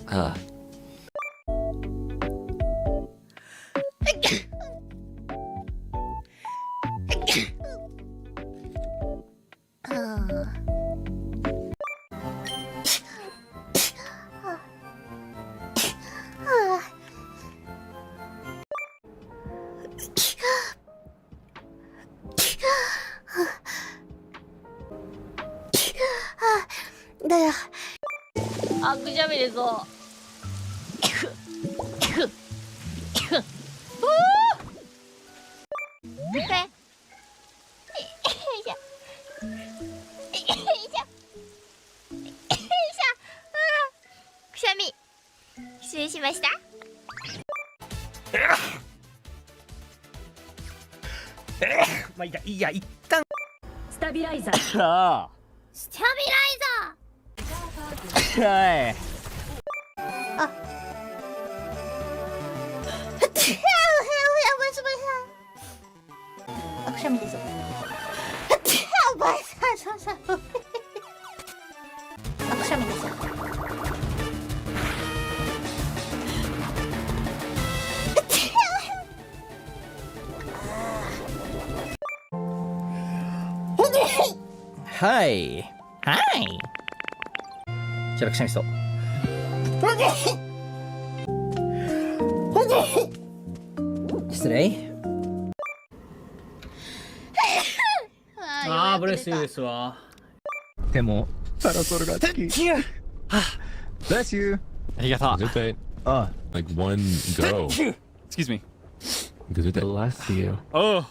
ああ。だよ。あ、くしゃみでそう。くしゃみ失礼しました。まあいいや、一旦スタビライザー。あスタビライザー。はい。あ。あ、くしゃみです。おばあさん、そう。あ、くしゃみです。はい。じゃあくしゃみそう。失礼。ああ、ブレスユーですわ。でもパラソルが好き。Bless you。ありがとう。絶対。あ、Like one go. Excuse me. Bless you. Oh.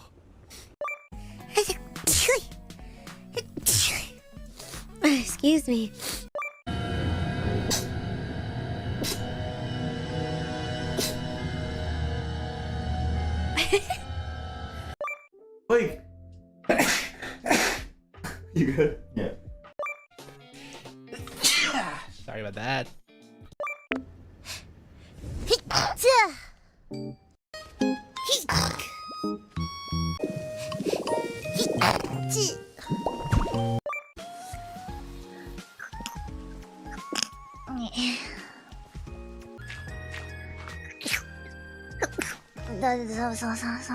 Excuse me. Wait. You good? Yeah. Sorry about that.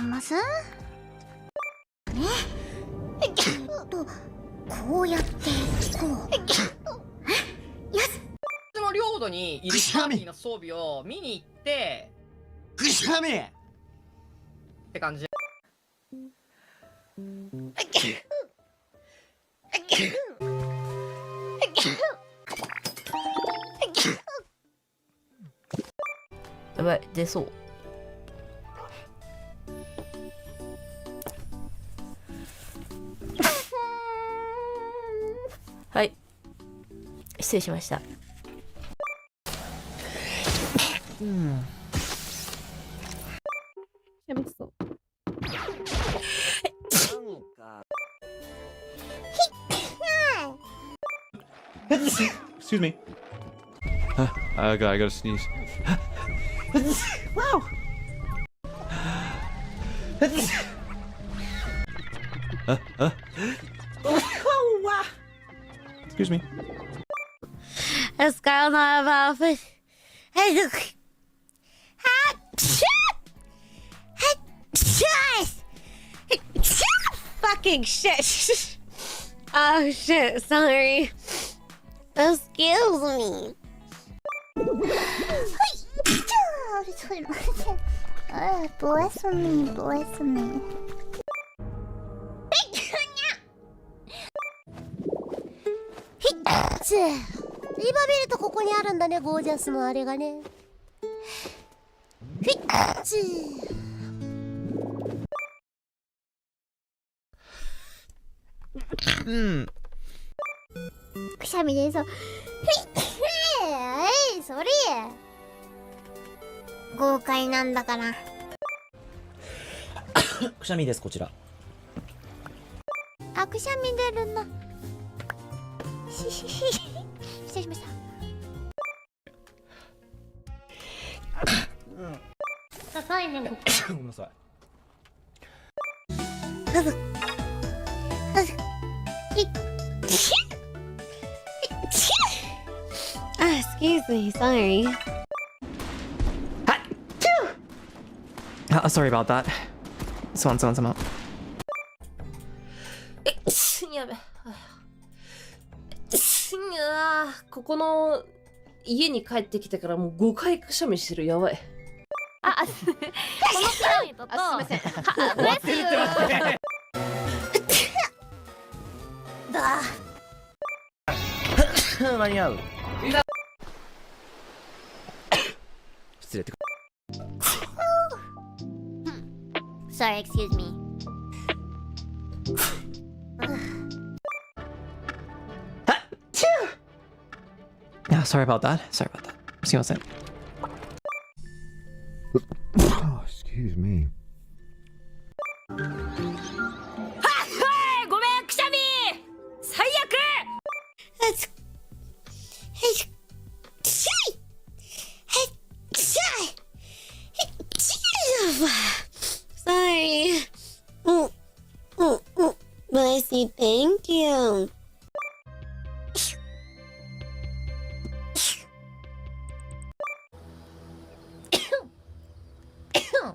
ますね。こうやってこう。その領土にいるパーティーの装備を見に行ってくしゃみって感じ。やばい、出そう。はい、失礼しました。やめそう。Excuse me. I gotta sneeze. Wow. Excuse me. Scarle Yonaguni. Hey, look. Fucking shit. Oh shit, sorry. Excuse me. Bless me, bless me. 今見るとここにあるんだね、ゴージャスのあれがね。くしゃみでそう。それ豪快なんだから。くしゃみです、こちら。あ、くしゃみ出るな。失礼しました。高いね。ごめんなさい。Excuse me, sorry. Sorry about that. Someone out. やべ。ここの家に帰ってきてからもう5回くしゃみしてる。やばい。このピラミッドとあ、すいません。ブレスユーだ間に合う。失礼ってか。Sorry, excuse me. Sorry about that. すいません。Oh, excuse me. ごめんくしゃみ最悪 Sorry. Bless you, thank you.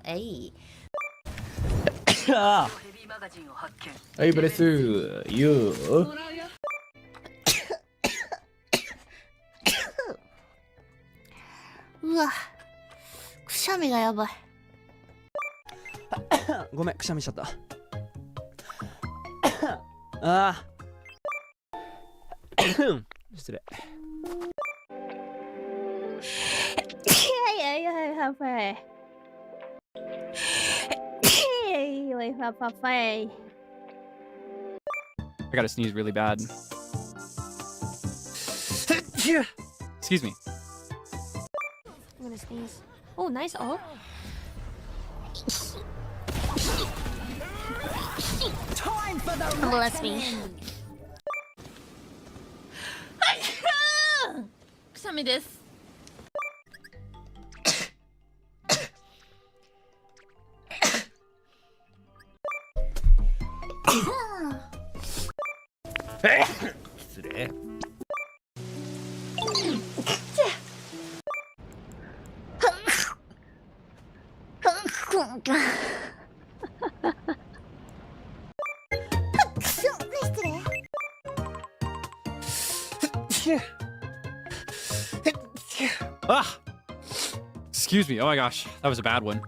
Hey. はい、ブレスユー。うわ、くしゃみがやばい。ごめん、くしゃみしちゃった。ああ。失礼。I gotta sneeze really bad. Excuse me. I'm gonna sneeze. Oh, nice. Oh. Bless me. くしゃみです。失礼。Ah! Excuse me. Oh my gosh, that was a bad one.